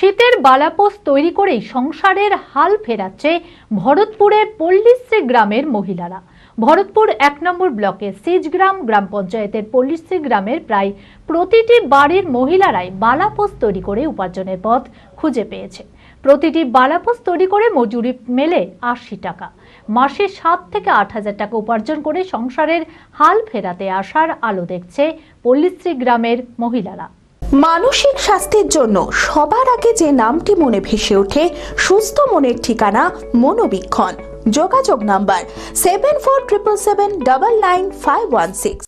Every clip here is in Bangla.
শীতের বালাপোষ তৈরি করেই সংসারের হাল ফেরাচ্ছে ভরতপুরের পল্লীশ্রী গ্রামের মহিলারা। ভরতপুর ১ নম্বর ব্লকের সিজগ্রাম গ্রাম পঞ্চায়েতের পল্লীশ্রী গ্রামের প্রায় প্রতিটি বাড়ির মহিলারাই বালাপোষ তৈরি করে উপার্জনের পথ খুঁজে পেয়েছে। প্রতিটি বালাপোষ তৈরি করে মজুরি মেলে ৮০ টাকা। মাসে ৭ থেকে ৮,০০০ টাকা উপার্জন করে সংসারের হাল ফেরাতে আসার আলো দেখছে পল্লীশ্রী গ্রামের মহিলারা। মানসিক স্বাস্থ্যের জন্য সবার আগে যে নামটি মনে ভেসে ওঠে সুস্থ মনের ঠিকানা মনোবীক্ষণ। যোগাযোগ নাম্বার 7477799516।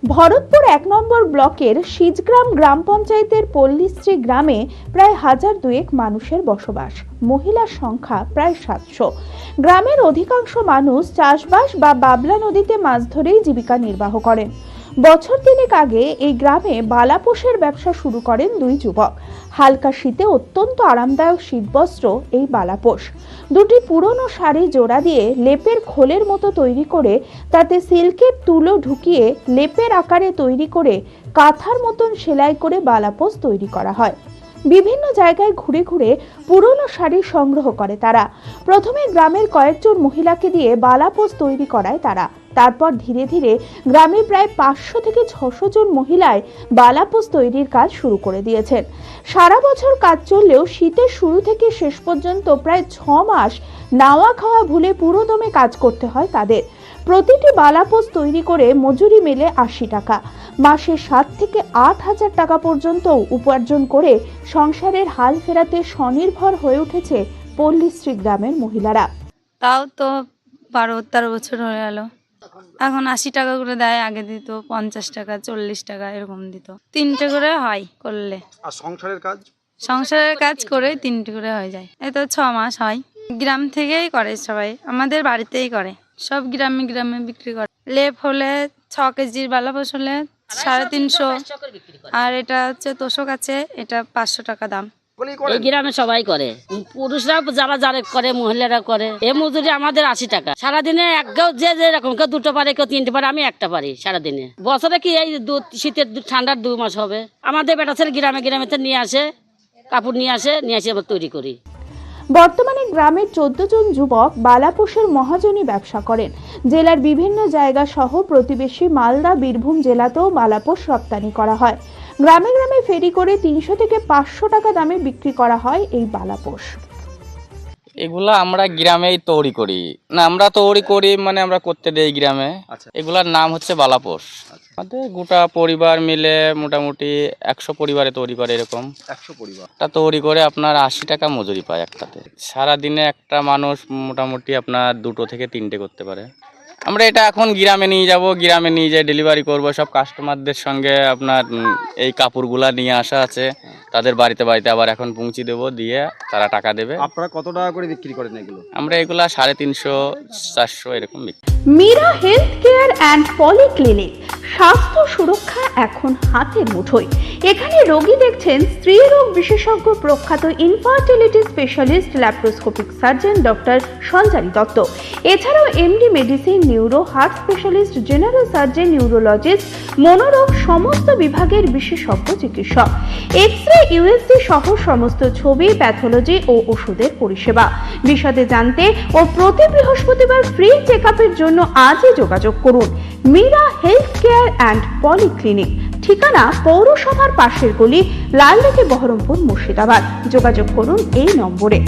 ভরতপুর ১ নম্বর ব্লকের সিজগ্রাম গ্রাম পঞ্চায়েতের পল্লীশ্রী গ্রামে প্রায় ১,০০০ মানুষের বসবাস। মহিলার সংখ্যা প্রায় ৭০০। গ্রামের অধিকাংশ মানুষ চাষবাস বা বাবলা নদীতে মাছ ধরেই জীবিকা নির্বাহ করেন। বছর তিনেক আগে এই গ্রামে বালাপোষের ব্যবসা শুরু করেন দুই যুবক। হালকা শীতে অত্যন্ত আরামদায়ক শীতবস্ত্র এই বালাপোষ। দুটি পুরনো শাড়ি জোড়া দিয়ে লেপের খোলের মতো তৈরি করে তাতে সিল্কের তুলো ঢুকিয়ে লেপের আকারে তৈরি করে কাঁথার মতন সেলাই করে বালাপোষ তৈরি করা হয়। বিভিন্ন জায়গায় ঘুরে ঘুরে পুরনো শাড়ি সংগ্রহ করে তারা। প্রথমে গ্রামের কয়েকজন মহিলাকে দিয়ে বালাপোষ তৈরি করায় তারা। তারপর ধীরে ধীরে গ্রামে প্রায় ৫০০ থেকে ৬০০ জন মহিলায় বালাপোষ তৈরির কাজ শুরু করে দিয়েছেন। সারা বছর কাজ চললেও শীতের শুরু থেকে শেষ পর্যন্ত প্রায় ৬ মাস নাওয়া খাওয়া ভুলে পুরোদমে কাজ করতে হয় তাদের। প্রতিটি বালাপোষ তৈরি করে মজুরি মেলে ৮০ টাকা। মাসে ৭ থেকে ৮,০০০ টাকা পর্যন্ত উপার্জন করে সংসারের হাল ফেরাতে স্বনির্ভর হয়ে উঠেছে পল্লীশ্রী গ্রামের মহিলারা। তাও তো ১২-১৩ বছর হয়ে গেল। এখন ৮০ টাকা করে দেয়, আগে দিত ৫০ টাকা ৪০ টাকা এরকম দিত। ৩টে করে হয় করলে। আর সংসারের কাজ করে ৩টে করে হয়ে যায়। এই তো ৬ মাস হয়। গ্রাম থেকেই করে সবাই, আমাদের বাড়িতেই করে। সব গ্রামে গ্রামে বিক্রি করে। লেপ হলে ৬ কেজির বালাপোষ হলে ৩৫০, আর এটা হচ্ছে তোষক আছে, এটা ৫০০ টাকা দাম। এই গ্রামে সবাই করে, পুরুষরা যারা করে মহিলারা করে। এ মজুরি আমাদের ৮০ টাকা। সারাদিনে কেউ যে যেরকম, কেউ 2টো পারে, কেউ 3টে পারে, আমি 1টা পারি সারাদিনে। বছরে কি এই শীতের ঠান্ডার 2 মাস হবে। আমাদের বেটা ছেলে গ্রামে গ্রামে নিয়ে আসে, কাপড় নিয়ে আসে আমরা তৈরি করি। বর্তমানে গ্রামের ১৪ জন যুবক বালাপোষের মহাজনী ব্যবসা করেন। জেলার বিভিন্ন জায়গা সহ প্রতিবেশী মালদা, বীরভূম জেলাতেও বালাপোষ রপ্তানি করা হয়। গ্রামে গ্রামে ফেরি করে ৩০০ থেকে ৫০০ টাকা দামে বিক্রি করা হয় এই বালাপোষ। এগুলা আমরা গ্রামেই তৈরি করি না, আমরা তৈরি করি মানে আমরা করতে দেই গ্রামে। এগুলার নাম হচ্ছে বালাপোষ। আমাদের গোটা পরিবার মিলে মোটামুটি ১০০ পরিবারে তৈরি করে। এরকম ১০০ পরিবার তৈরি করে আপনার ৮০ টাকা মজুরি পায় একটাতে। সারাদিনে একটা মানুষ মোটামুটি আপনার 2টো থেকে 3টে করতে পারে। আমরা এটা এখন গ্রামে নিয়ে যাব, গ্রামে নিয়ে যেয়ে ডেলিভারি করব। সব কাস্টমারদের সঙ্গে আপনার এই কাপড়গুলা নিয়ে আসা আছে, তাদের বাড়িতে আবার এখন পৌঁছে দেবো, দিয়ে তারা টাকা দেবে। আপনারা কত টাকা করে বিক্রি করেন এগুলো? আমরা এগুলা 350-400 এরকম বিক্রি। Meera health care and polyclinic. স্বাস্থ্য সুরক্ষা এখন হাতের মুঠোয়। এখানে রোগী দেখছেন স্ত্রী রোগ বিশেষজ্ঞ, প্রখ্যাত infertility specialist laparoscopic surgeon doctor Sanchari Dutta. এছাড়াও MD medicine, neuro, heart specialist, general surgeon, neurologist, মনোরোগ সমস্ত বিভাগের বিশেষজ্ঞ চিকিৎসক। এক্স-রে, ইউএসজি সহ সমস্ত ছবি, প্যাথোলজি ও ওষুধের পরিষেবা। বিশদে জানতে ও প্রতি বৃহস্পতিবার ফ্রি চেকআপের জন্য আজই যোগাযোগ করুন। Meera health care and polyclinic, ঠিকানা পৌরসভার পাশের গলি, লালদিঘি, বহরমপুর, মুর্শিদাবাদ। যোগাযোগ করুন এই নম্বরে।